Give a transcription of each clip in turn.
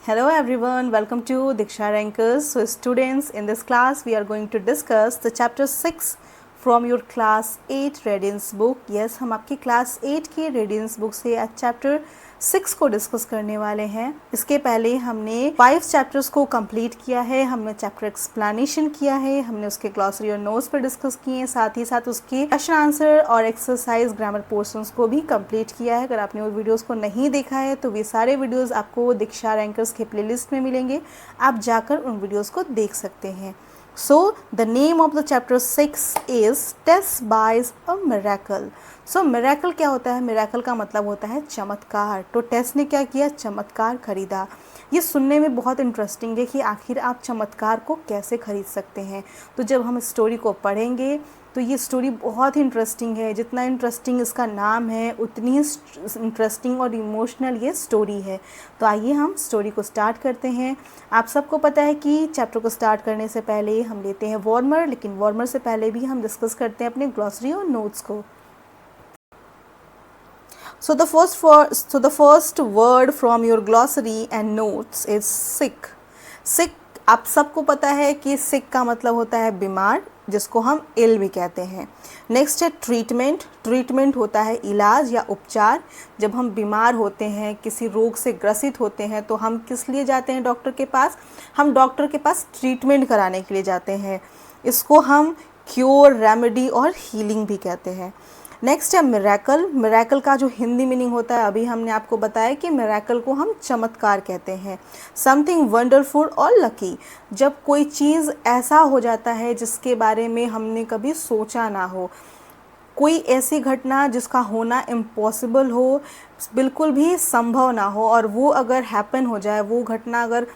Hello everyone, welcome to Diksha Rankers. So students, in this class we are going to discuss the chapter 6 from your class 8 Radiance book. Yes, हम आपकी class 8 की Radiance book से आज chapter 6 को discuss करने वाले हैं। इसके पहले हमने 5 चैप्टर्स को कंप्लीट किया है, हमने चैप्टर एक्सप्लेनेशन किया है, हमने उसके ग्लॉसरी और नोट्स पर डिस्कस किए हैं, साथ ही साथ उसके क्वेश्चन आंसर और एक्सरसाइज ग्रामर पोर्शंस को भी कंप्लीट किया है। अगर आपने वो वीडियोस को नहीं देखा है तो वे सारे वीडियोस आपको दीक्षा रैंकर्स के प्लेलिस्ट में मिलेंगे, आप जाकर उन वीडियोस को देख सकते हैं। So the name of the chapter 6 is Tess buys a miracle. So miracle क्या होता है? Miracle का मतलब होता है चमत्कार। तो टेस ने क्या किया? चमत्कार खरीदा। ये सुनने में बहुत इंटरेस्टिंग है कि आखिर आप चमत्कार को कैसे खरीद सकते हैं। तो जब हम स्टोरी को पढ़ेंगे तो ये स्टोरी बहुत ही इंटरेस्टिंग है। जितना इंटरेस्टिंग इसका नाम है उतनी ही इंटरेस्टिंग और इमोशनल ये स्टोरी है। तो आइए हम स्टोरी को स्टार्ट करते हैं। आप सबको पता है कि चैप्टर को स्टार्ट करने से पहले हम लेते हैं वार्मर, लेकिन वार्मर से पहले भी हम डिस्कस करते हैं अपने ग्लॉसरी और नोट्स को। So the first word from your glossary and notes is sick. Sick आप सबको पता है कि sick का मतलब होता है बीमार, जिसको हम इल भी कहते हैं। नेक्स्ट है ट्रीटमेंट। ट्रीटमेंट होता है इलाज या उपचार। जब हम बीमार होते हैं, किसी रोग से ग्रसित होते हैं तो हम किस लिए जाते हैं डॉक्टर के पास? हम डॉक्टर के पास ट्रीटमेंट कराने के लिए जाते हैं। इसको हम क्योर, रेमेडी और हीलिंग भी कहते हैं। नेक्स्ट है मिरेकल। मिरेकल का जो हिंदी मीनिंग होता है अभी हमने आपको बताया कि मिरेकल को हम चमत्कार कहते हैं। समथिंग वंडरफुल और लकी, जब कोई चीज़ ऐसा हो जाता है जिसके बारे में हमने कभी सोचा ना हो, कोई ऐसी घटना जिसका होना इम्पॉसिबल हो, बिल्कुल भी संभव ना हो, और वो अगर हैपन हो जाए, वो घटना अगर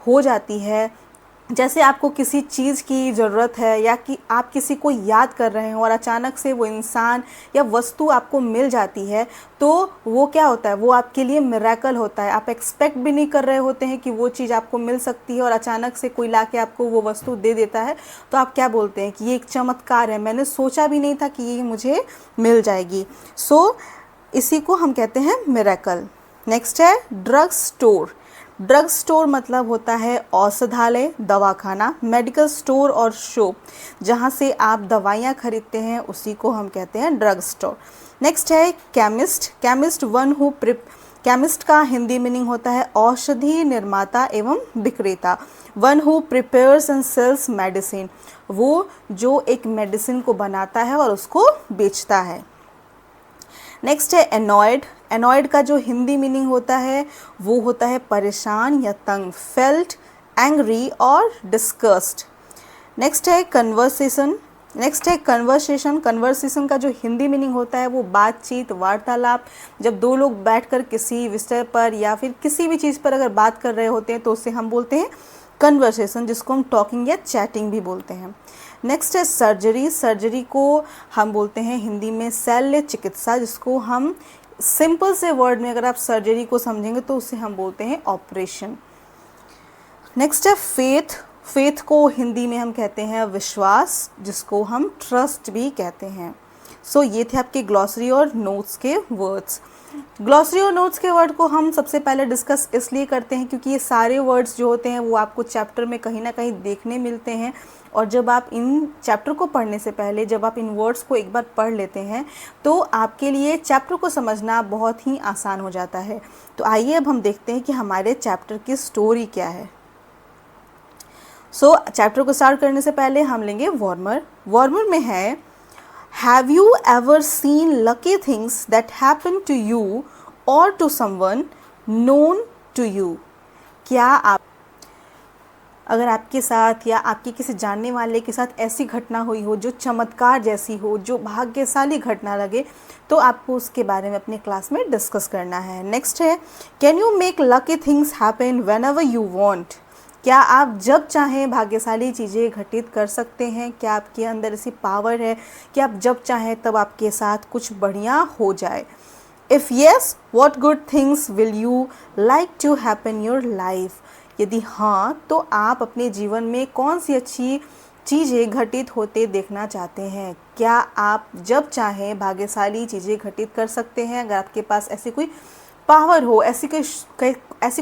हो जाती है, जैसे आपको किसी चीज़ की ज़रूरत है या कि आप किसी को याद कर रहे हैं और अचानक से वो इंसान या वस्तु आपको मिल जाती है, तो वो क्या होता है? वो आपके लिए मिरेकल होता है। आप एक्सपेक्ट भी नहीं कर रहे होते हैं कि वो चीज़ आपको मिल सकती है और अचानक से कोई लाके आपको वो वस्तु दे देता है, तो आप क्या बोलते हैं कि ये एक चमत्कार है, मैंने सोचा भी नहीं था कि ये मुझे मिल जाएगी। सो इसी को हम कहते हैं मिरेकल। नेक्स्ट है ड्रग स्टोर। ड्रग स्टोर मतलब होता है औषधालय, दवाखाना, मेडिकल स्टोर और शॉप, जहाँ से आप दवाइयाँ खरीदते हैं, उसी को हम कहते हैं ड्रग स्टोर। नेक्स्ट है केमिस्ट। केमिस्ट केमिस्ट का हिंदी मीनिंग होता है औषधि निर्माता एवं विक्रेता। One who prepares and sells medicine, वो जो एक मेडिसिन को बनाता है और उसको बेचता है। नेक्स्ट है एनॉयड। एनॉयड का जो हिंदी मीनिंग होता है वो होता है परेशान या तंग। फेल्ट, एंग्री और डिस्कस्ड। नेक्स्ट है कन्वर्सेशन। कन्वर्सेशन का जो हिंदी मीनिंग होता है वो बातचीत, वार्तालाप। जब दो लोग बैठकर किसी विषय पर या फिर किसी भी चीज़ पर अगर बात कर रहे होते हैं तो उसे हम बोलते हैं कन्वर्सेशन, जिसको हम टॉकिंग या चैटिंग भी बोलते हैं। नेक्स्ट है सर्जरी। सर्जरी को हम बोलते हैं हिंदी में शल्य चिकित्सा, जिसको हम सिंपल से वर्ड में अगर आप सर्जरी को समझेंगे तो उसे हम बोलते हैं ऑपरेशन। नेक्स्ट है फेथ। फेथ को हिंदी में हम कहते हैं विश्वास, जिसको हम ट्रस्ट भी कहते हैं। सो ये थे आपके ग्लॉसरी और नोट्स के वर्ड्स। ग्लॉसरी और नोट्स के वर्ड को हम सबसे पहले डिस्कस इसलिए करते हैं क्योंकि ये सारे वर्ड्स जो होते हैं वो आपको चैप्टर में कहीं ना कहीं देखने मिलते हैं, और जब आप इन चैप्टर को पढ़ने से पहले जब आप इन वर्ड्स को एक बार पढ़ लेते हैं तो आपके लिए चैप्टर को समझना बहुत ही आसान हो जाता है। तो आइए अब हम देखते हैं कि हमारे चैप्टर की स्टोरी क्या है। सो चैप्टर को स्टार्ट करने से पहले हम लेंगे वार्मर। वार्मर में है Have you ever seen lucky things that happen to you or to someone known to you? क्या आप अगर आपके साथ या आपके किसी जानने वाले के साथ ऐसी घटना हुई हो जो चमत्कार जैसी हो, जो भाग्यशाली घटना लगे, तो आपको उसके बारे में अपने क्लास में डिस्कस करना है। नेक्स्ट है can you make lucky things happen whenever you want? क्या आप जब चाहें भाग्यशाली चीज़ें घटित कर सकते हैं? क्या आपके अंदर ऐसी पावर है कि आप जब चाहें तब आपके साथ कुछ बढ़िया हो जाए? If yes, what good things will you like to happen your life? यदि हाँ, तो आप अपने जीवन में कौन सी अच्छी चीज़ें घटित होते देखना चाहते हैं? क्या आप जब चाहें भाग्यशाली चीज़ें घटित कर सकते हैं? अगर आपके पास ऐसी कोई पावर हो, ऐसी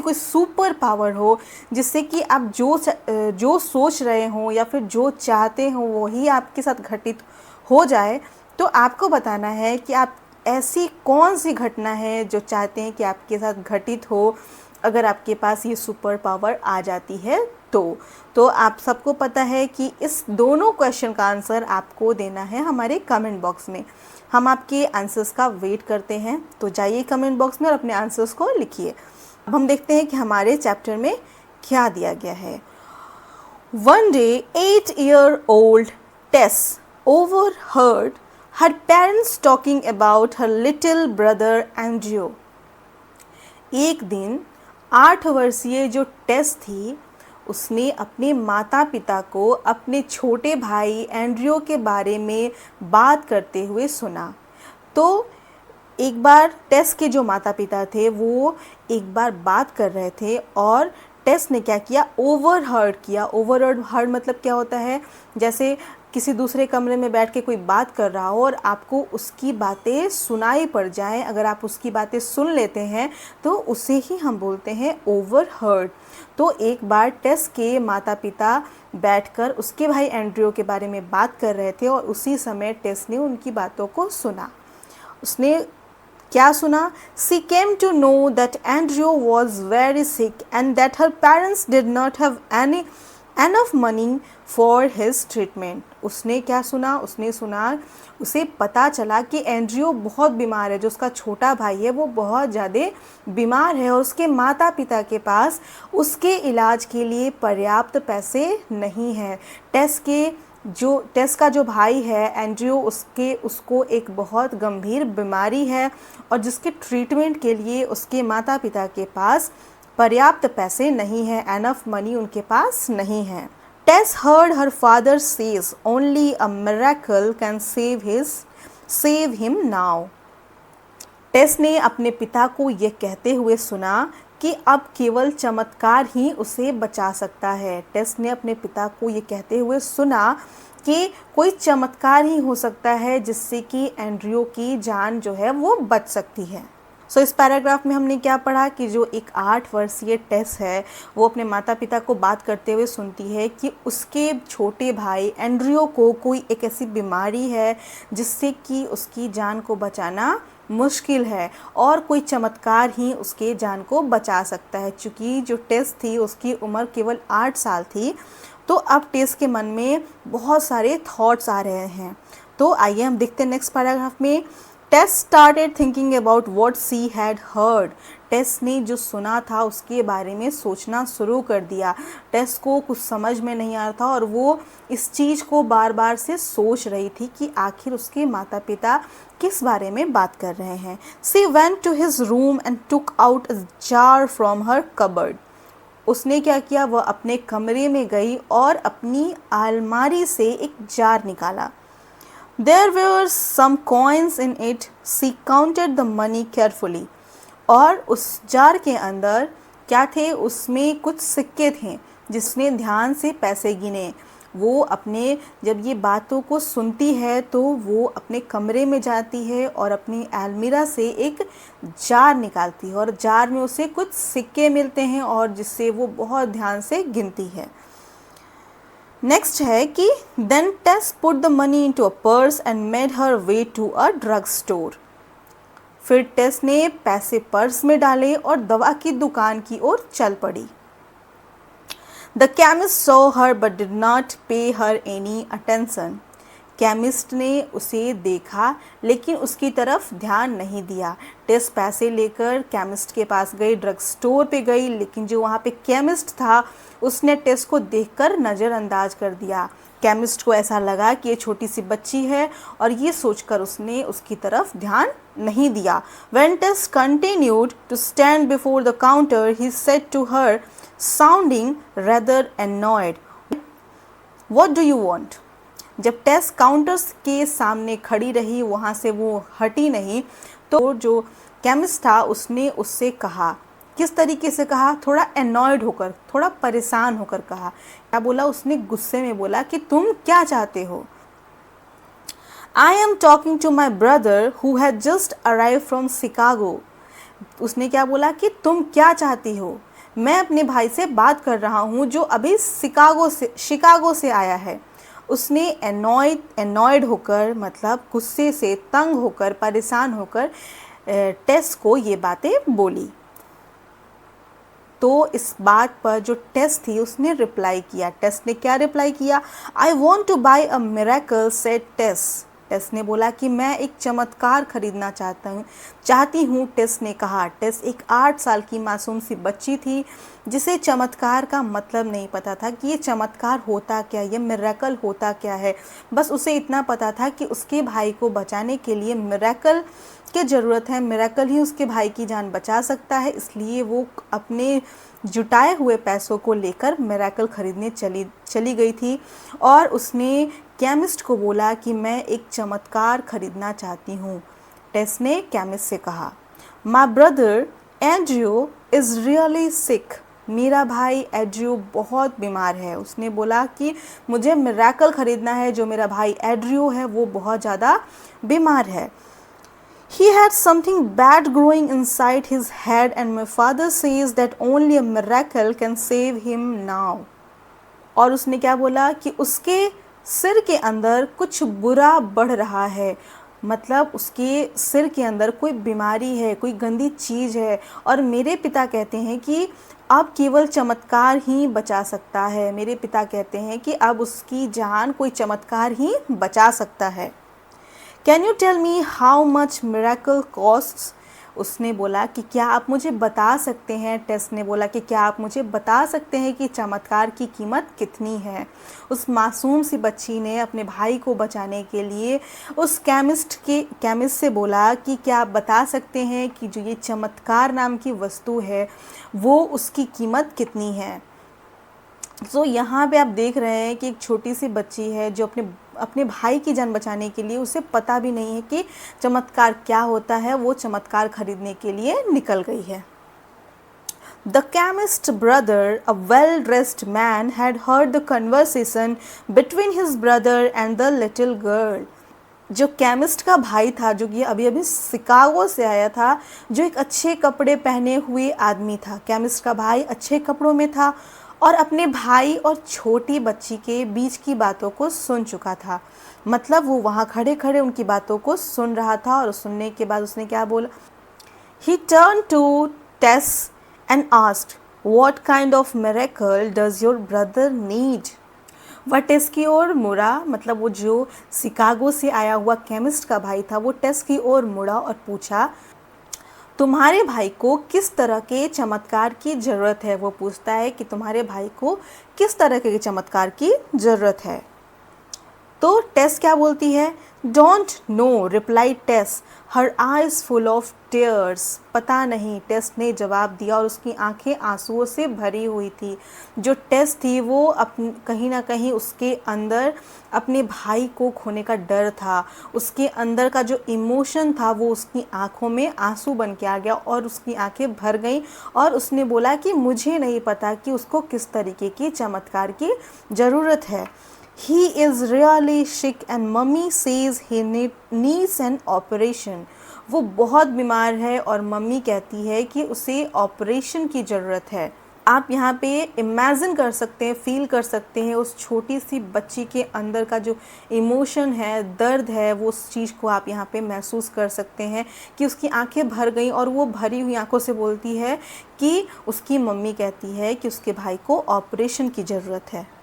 कोई सुपर पावर हो जिससे कि आप जो सोच रहे हो या फिर जो चाहते हो वही आपके साथ घटित हो जाए, तो आपको बताना है कि आप ऐसी कौन सी घटना है जो चाहते हैं कि आपके साथ घटित हो अगर आपके पास ये सुपर पावर आ जाती है। तो आप सबको पता है कि इस दोनों क्वेश्चन का आंसर आपको देना है हमारे कमेंट बॉक्स में। हम आपके आंसर्स का वेट करते हैं, तो जाइए कमेंट बॉक्स में और अपने आंसर्स को लिखिए। अब हम देखते हैं कि हमारे चैप्टर में क्या दिया गया है। One day, 8-year-old Tess overheard her parents talking about her little brother Andrew. एक दिन 8 वर्षीय जो टेस थी, उसने अपने माता पिता को अपने छोटे भाई एंड्रियो के बारे में बात करते हुए सुना। तो एक बार टेस के जो माता पिता थे वो एक बार बात कर रहे थे और टेस ने क्या किया, ओवरहर्ड किया। ओवरहर्ड मतलब क्या होता है, जैसे किसी दूसरे कमरे में बैठ के कोई बात कर रहा हो और आपको उसकी बातें सुनाई पड़ जाएं, अगर आप उसकी बातें सुन लेते हैं तो उसे ही हम बोलते हैं ओवरहर्ड। तो एक बार टेस के माता पिता बैठकर उसके भाई एंड्रियो के बारे में बात कर रहे थे और उसी समय टेस ने उनकी बातों को सुना। उसने क्या सुना? She came to know that Andrew was very sick and that her parents did not have enough money for his treatment. उसने क्या सुना? उसने सुना, उसे पता चला कि एंड्रियो बहुत बीमार है, जो उसका छोटा भाई है वो बहुत ज़्यादा बीमार है और उसके माता पिता के पास उसके इलाज के लिए पर्याप्त पैसे नहीं हैं। टेस का जो भाई है एंड्रियो, उसको एक बहुत गंभीर बीमारी है और जिसके ट्रीटमेंट के लिए उसके माता पिता के पास पर्याप्त पैसे नहीं हैं, एनफ मनी उनके पास नहीं है। टेस heard her father says only a miracle can save him now. टेस ने अपने पिता को ये कहते हुए सुना कि अब केवल चमत्कार ही उसे बचा सकता है। टेस ने अपने पिता को ये कहते हुए सुना कि कोई चमत्कार ही हो सकता है जिससे कि एंड्रियो की जान जो है वो बच सकती है। सो इस पैराग्राफ में हमने क्या पढ़ा कि जो एक 8 वर्षीय टेस है वो अपने माता पिता को बात करते हुए सुनती है कि उसके छोटे भाई एंड्रियो को कोई एक ऐसी बीमारी है जिससे कि उसकी जान को बचाना मुश्किल है और कोई चमत्कार ही उसके जान को बचा सकता है। चूँकि जो टेस थी उसकी उम्र केवल 8 साल थी, तो अब टेस के मन में बहुत सारे थॉट्स आ रहे हैं। तो आइए हम देखते हैं नेक्स्ट पैराग्राफ में। Tess started thinking about what she had heard. Tess ने जो सुना था उसके बारे में सोचना शुरू कर दिया। टेस को कुछ समझ में नहीं आ रहा था और वो इस चीज़ को बार बार से सोच रही थी कि आखिर उसके माता पिता किस बारे में बात कर रहे हैं। She went to his room and took out a jar from her cupboard. उसने क्या किया, वह अपने कमरे में गई और अपनी अलमारी से एक जार निकाला। There were some coins in it. She counted the money carefully. और उस जार के अंदर क्या थे, उसमें कुछ सिक्के थे जिसने ध्यान से पैसे गिने। वो अपने जब ये बातों को सुनती है तो वो अपने कमरे में जाती है और अपनी अलमीरा से एक जार निकालती है और जार में उसे कुछ सिक्के मिलते हैं और जिससे वो बहुत ध्यान से गिनती है। नेक्स्ट है कि then Tess put the money into a purse and made her way to a drug store. फिर टेस ने पैसे पर्स में डाले और दवा की दुकान की ओर चल पड़ी। The chemist saw her but did not पे हर एनी अटेंशन। केमिस्ट ने उसे देखा लेकिन उसकी तरफ ध्यान नहीं दिया। टेस पैसे लेकर केमिस्ट के पास गई, ड्रग स्टोर पे गई, लेकिन जो वहाँ पे केमिस्ट था उसने टेस को देखकर नज़रअंदाज कर दिया। केमिस्ट को ऐसा लगा कि ये छोटी सी बच्ची है और ये सोचकर उसने उसकी तरफ ध्यान नहीं दिया। When Tess continued to stand before the counter, he said to her, sounding rather annoyed, "What do you want?" जब टेस काउंटर्स के सामने खड़ी रही, वहाँ से वो हटी नहीं, तो जो केमिस्ट था उसने उससे कहा, किस तरीके से कहा, थोड़ा एनॉयड होकर, थोड़ा परेशान होकर कहा। क्या बोला उसने? गुस्से में बोला कि तुम क्या चाहते हो? I am talking to my brother who had just arrived from Chicago. उसने क्या बोला कि तुम क्या चाहती हो? मैं अपने भाई से बात कर रहा हूँ जो अभी शिकागो से आया है। उसने एनॉयड होकर, मतलब गुस्से से तंग होकर, परेशान होकर टेस को ये बातें बोली। तो इस बात पर जो टेस थी उसने रिप्लाई किया। टेस ने क्या रिप्लाई किया? I want to buy a miracle, said Tess. Tess ने बोला कि मैं एक चमत्कार खरीदना चाहती हूँ, टेस ने कहा। टेस एक 8 साल की मासूम सी बच्ची थी जिसे चमत्कार का मतलब नहीं पता था कि ये चमत्कार होता क्या, ये मिरेकल होता क्या है। बस उसे इतना पता था कि उसके भाई को बचाने के लिए मिरेकल की ज़रूरत है, मिरेकल ही उसके भाई की जान बचा सकता है। इसलिए वो अपने जुटाए हुए पैसों को लेकर मिरेकल खरीदने चली गई थी और उसने केमिस्ट को बोला कि मैं एक चमत्कार खरीदना चाहती हूँ। टेस ने केमिस्ट से कहा, my brother Andrew is really sick. मेरा भाई एड्रियो बहुत बीमार है। उसने बोला कि मुझे मिरेकल खरीदना है, जो मेरा भाई एड्रियो है वो बहुत ज़्यादा बीमार है। He had something bad growing inside his head and my father says that only a miracle can save him now. और उसने क्या बोला कि उसके सिर के अंदर कुछ बुरा बढ़ रहा है, मतलब उसके सिर के अंदर कोई बीमारी है, कोई गंदी चीज़ है। और मेरे पिता कहते हैं कि अब केवल चमत्कार ही बचा सकता है। मेरे पिता कहते हैं कि अब उसकी जान कोई चमत्कार ही बचा सकता है। Can you tell me how much miracle costs? उसने बोला कि क्या आप मुझे बता सकते हैं, टेस ने बोला कि क्या आप मुझे बता सकते हैं कि चमत्कार की कीमत कितनी है? उस मासूम सी बच्ची ने अपने भाई को बचाने के लिए उस केमिस्ट से बोला कि क्या आप बता सकते हैं कि जो ये चमत्कार नाम की वस्तु है वो उसकी कीमत कितनी है? तो यहाँ पे आप देख रहे हैं कि एक छोटी सी बच्ची है जो अपने भाई की जान बचाने के लिए, उसे पता भी नहीं है कि चमत्कार क्या होता है, वो चमत्कार खरीदने के लिए निकल गई है। The chemist's brother, a well-dressed man, had heard the conversation between his brother and the little girl. जो केमिस्ट का भाई था, जो कि अभी अभी शिकागो से आया था, जो एक अच्छे कपड़े पहने हुए आदमी था। केमिस्ट का भाई अच्छे कपड़ों में था और अपने भाई और छोटी बच्ची के बीच की बातों को सुन चुका था। मतलब वो वहाँ खड़े खड़े उनकी बातों को सुन रहा था और सुनने के बाद उसने क्या बोला? He turned to Tess and asked, "What kind of miracle does your brother need?" वह टेस की ओर मुड़ा, मतलब वो जो शिकागो से आया हुआ केमिस्ट का भाई था वो टेस की ओर मुड़ा और पूछा, तुम्हारे भाई को किस तरह के चमत्कार की ज़रूरत है? वो पूछता है कि तुम्हारे भाई को किस तरह के चमत्कार की ज़रूरत है? तो टेस क्या बोलती है? Don't know, reply Tess, her eyes full of tears. पता नहीं, टेस ने जवाब दिया और उसकी आंखें आंसुओं से भरी हुई थी। जो टेस थी वो कहीं ना कहीं उसके अंदर अपने भाई को खोने का डर था, उसके अंदर का जो इमोशन था वो उसकी आंखों में आंसू बन के आ गया और उसकी आंखें भर गईं और उसने बोला कि मुझे नहीं पता कि उसको किस तरीके की चमत्कार की ज़रूरत है। He is really sick and mummy says he needs an operation. वो बहुत बीमार है और मम्मी कहती है कि उसे ऑपरेशन की ज़रूरत है। आप यहाँ पे इमेजिन कर सकते हैं, फील कर सकते हैं उस छोटी सी बच्ची के अंदर का जो इमोशन है, दर्द है, वो उस चीज़ को आप यहाँ पे महसूस कर सकते हैं कि उसकी आंखें भर गईं और वो भरी हुई आंखों से बोलती है कि उसकी मम्मी कहती है कि उसके भाई को ऑपरेशन की ज़रूरत है।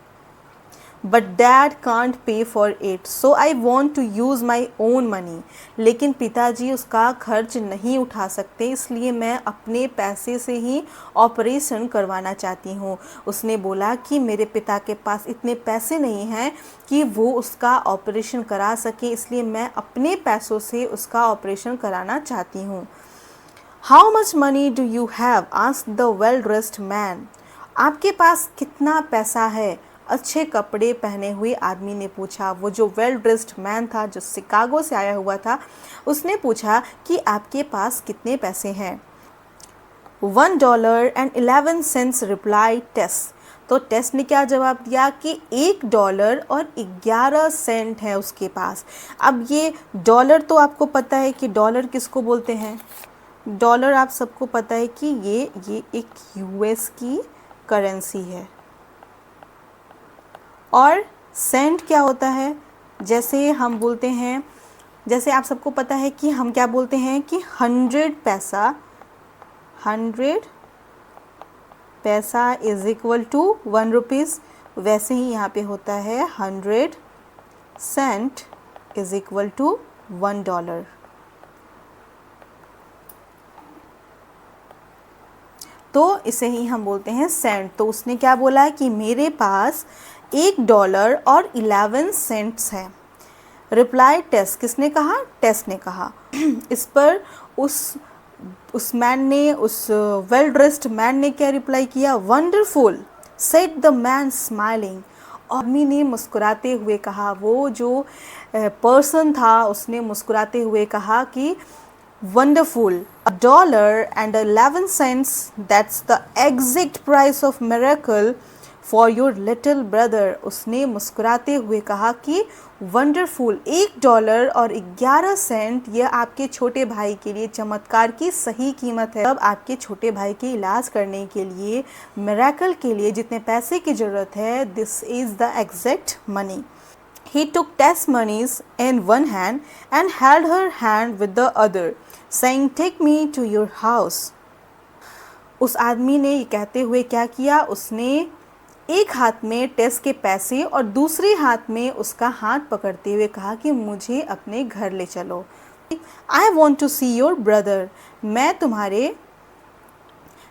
But dad can't pay for it, so I want to use my own money. लेकिन पिताजी उसका खर्च नहीं उठा सकते, इसलिए मैं अपने पैसे से ही ऑपरेशन करवाना चाहती हूँ। उसने बोला कि मेरे पिता के पास इतने पैसे नहीं हैं कि वो उसका ऑपरेशन करा सके, इसलिए मैं अपने पैसों से उसका ऑपरेशन कराना चाहती हूँ। How much money do you have? Asked the well dressed man. आपके पास कितना पैसा है? अच्छे कपड़े पहने हुए आदमी ने पूछा। वो जो वेल ड्रेस्ड मैन था, जो शिकागो से आया हुआ था, उसने पूछा कि आपके पास कितने पैसे हैं? $1.11, रिप्लाई टेस। तो टेस ने क्या जवाब दिया कि $1.11 है उसके पास। अब ये डॉलर, तो आपको पता है कि डॉलर किसको बोलते हैं? डॉलर आप सबको पता है कि ये एक यूएस की करेंसी है। और सेंट क्या होता है? जैसे हम बोलते हैं, जैसे आप सबको पता है कि हम क्या बोलते हैं कि 100 पैसा, 100 पैसा इज इक्वल टू 1 रुपीज़, वैसे ही यहाँ पे होता है 100 सेंट इज इक्वल टू $1। तो इसे ही हम बोलते हैं सेंट। तो उसने क्या बोला कि मेरे पास $1 और 11 सेंट्स है। रिप्लाई टेस, किसने कहा? टेस ने कहा। इस पर उस मैन ने, उस वेल ड्रेस्ड मैन ने क्या रिप्लाई किया? Wonderful, said the man smiling. आदमी ने मुस्कुराते हुए कहा, वो जो पर्सन था उसने मुस्कुराते हुए कहा कि wonderful, $1 and 11 cents, that's the exact price of miracle for your little brother। उसने मुस्कुराते हुए कहा कि वंडरफुल, $1 और 11 सेंट यह आपके छोटे भाई के लिए चमत्कार की सही कीमत है। अब आपके छोटे भाई के इलाज करने के लिए, मिरेकल के लिए जितने पैसे की ज़रूरत है, this is the exact money. He took Tess' monies in one hand and held her hand with the other, saying, "Take me to your house." उस आदमी ने ये कहते हुए क्या किया? उसने एक हाथ में टेस के पैसे और दूसरे हाथ में उसका हाथ पकड़ते हुए कहा कि मुझे अपने घर ले चलो। I want to see your brother।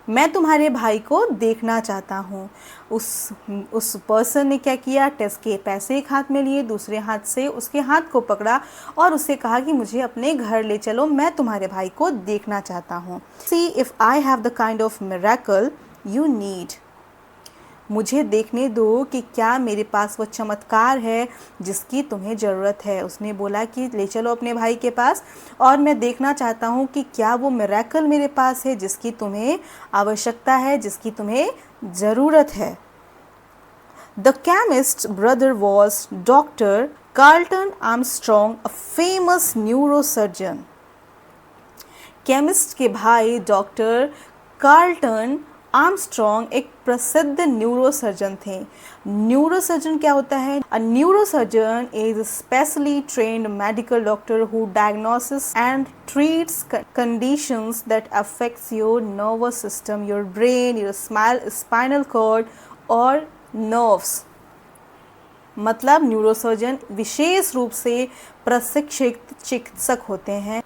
मैं तुम्हारे भाई को देखना चाहता हूँ। उस पर्सन ने क्या किया? टेस के पैसे एक हाथ में लिए, दूसरे हाथ से उसके हाथ को पकड़ा और उससे कहा कि मुझे अपने घर ले चलो, मैं तुम्हारे भाई को देखना चाहता हूँ। See if I have the kind of miracle you need। मुझे देखने दो कि क्या मेरे पास वो चमत्कार है जिसकी तुम्हें ज़रूरत है। उसने बोला कि ले चलो अपने भाई के पास और मैं देखना चाहता हूँ कि क्या वो मिरेकल मेरे पास है जिसकी तुम्हें आवश्यकता है, जिसकी तुम्हें ज़रूरत है। The chemist brother was doctor Carlton Armstrong, a famous neurosurgeon. Chemist के भाई डॉक्टर कार्ल्टन आर्मस्ट्रॉन्ग एक प्रसिद्ध न्यूरोसर्जन थे। न्यूरोसर्जन क्या होता है? A neurosurgeon is specially trained medical doctor who diagnosis and treats conditions that affects your nervous system, your brain, your spinal cord और nerves. मतलब न्यूरोसर्जन विशेष रूप से प्रशिक्षित चिकित्सक होते हैं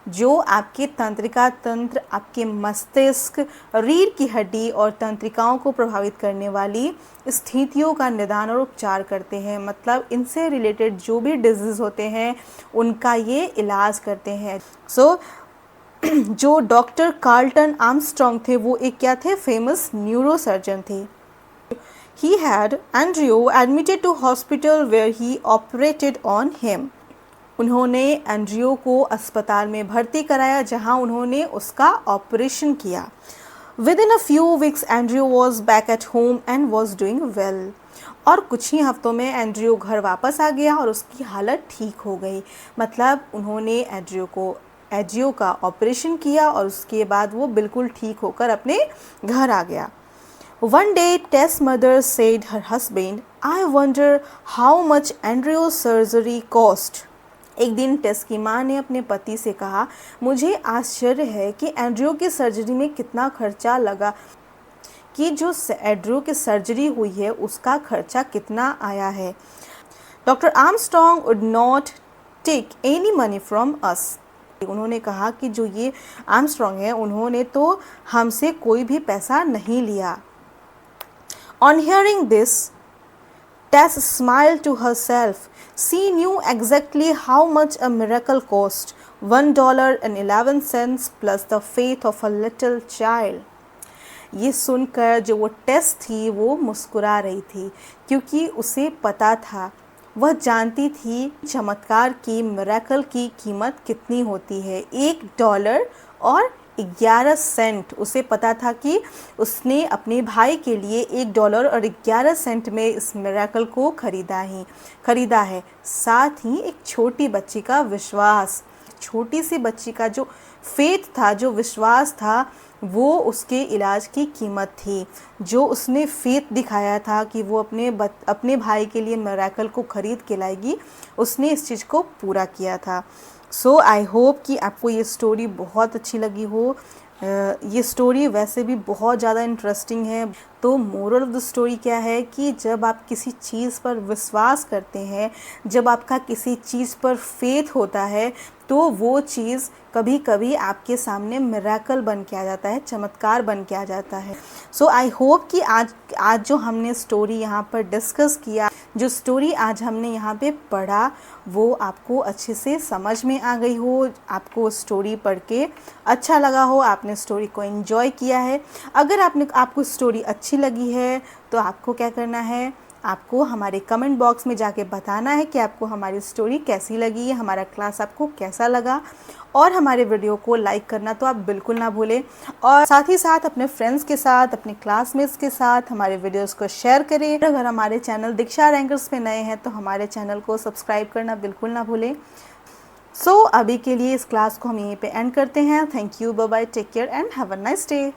जो आपके तंत्रिका तंत्र, आपके मस्तिष्क, रीढ़ की हड्डी और तंत्रिकाओं को प्रभावित करने वाली स्थितियों का निदान और उपचार करते हैं। मतलब इनसे रिलेटेड जो भी डिजीज़ होते हैं उनका ये इलाज करते हैं। जो डॉक्टर कार्ल्टन आर्मस्ट्रॉन्ग थे वो एक क्या थे? फेमस न्यूरोसर्जन थे। He had Andrew admitted to hospital where he operated on him। उन्होंने एंड्रियो को अस्पताल में भर्ती कराया जहां उन्होंने उसका ऑपरेशन किया। Within a few weeks एंड्रियो was back at home and was doing well। और कुछ ही हफ्तों में एंड्रियो घर वापस आ गया और उसकी हालत ठीक हो गई। मतलब उन्होंने एंड्रियो का ऑपरेशन किया और उसके बाद वो बिल्कुल ठीक होकर अपने घर आ गया। One day, Tess' mother said her husband, "I wonder how much Andrew's surgery cost." एक दिन टेस की माँ ने अपने पति से कहा, मुझे आश्चर्य है कि एंड्रियो की सर्जरी में कितना खर्चा लगा, कि जो एंड्रियो की सर्जरी हुई है उसका खर्चा कितना आया है। Doctor Armstrong would not take any money from us. उन्होंने कहा कि जो ये आर्मस्ट्रॉन्ग है उन्होंने तो हमसे कोई भी पैसा नहीं लिया। On hearing this, Tess smiled to herself. She knew exactly how much a miracle cost, $1.11 plus the faith of a little child। ये सुनकर जो वो टेस थी वो मुस्कुरा रही थी क्योंकि उसे पता था, वह जानती थी चमत्कार की, मिरेकल की कीमत कितनी होती है। $1 और 11 सेंट। उसे पता था कि उसने अपने भाई के लिए $1 और 11 सेंट में इस मिरेकल को खरीदा है। साथ ही एक छोटी बच्ची का विश्वास, छोटी सी बच्ची का जो फेथ था, जो विश्वास था, वो उसके इलाज की कीमत थी। जो उसने फेथ दिखाया था कि वो अपने भाई के लिए मिरेकल को ख़रीद के लाएगी, उसने इस चीज़ को पूरा किया था। सो आई होप कि आपको ये स्टोरी बहुत अच्छी लगी हो। ये स्टोरी वैसे भी बहुत ज़्यादा इंटरेस्टिंग है। तो मोरल ऑफ़ द स्टोरी क्या है कि जब आप किसी चीज़ पर विश्वास करते हैं, जब आपका किसी चीज़ पर फेथ होता है, तो वो चीज़ कभी कभी आपके सामने मिरेकल बन के आ जाता है, चमत्कार बन के आ जाता है। सो आई होप कि आज जो हमने स्टोरी यहाँ पर डिस्कस किया, जो स्टोरी आज हमने यहाँ पे पढ़ा, वो आपको अच्छे से समझ में आ गई हो, आपको स्टोरी पढ़ के अच्छा लगा हो, आपने स्टोरी को एंजॉय किया है। अगर आपको स्टोरी अच्छी लगी है तो आपको क्या करना है, आपको हमारे कमेंट बॉक्स में जाके बताना है कि आपको हमारी स्टोरी कैसी लगी है, हमारा क्लास आपको कैसा लगा। और हमारे वीडियो को लाइक करना तो आप बिल्कुल ना भूलें, और साथ ही साथ अपने फ्रेंड्स के साथ, अपने क्लासमेट्स के साथ हमारे वीडियोस को शेयर करें। अगर हमारे चैनल दीक्षा रैंकर्स पे नए हैं तो हमारे चैनल को सब्सक्राइब करना बिल्कुल ना भूलें। सो अभी के लिए इस क्लास को हम यहीं पे एंड करते हैं। Thank you, bye bye, take care and have a nice day.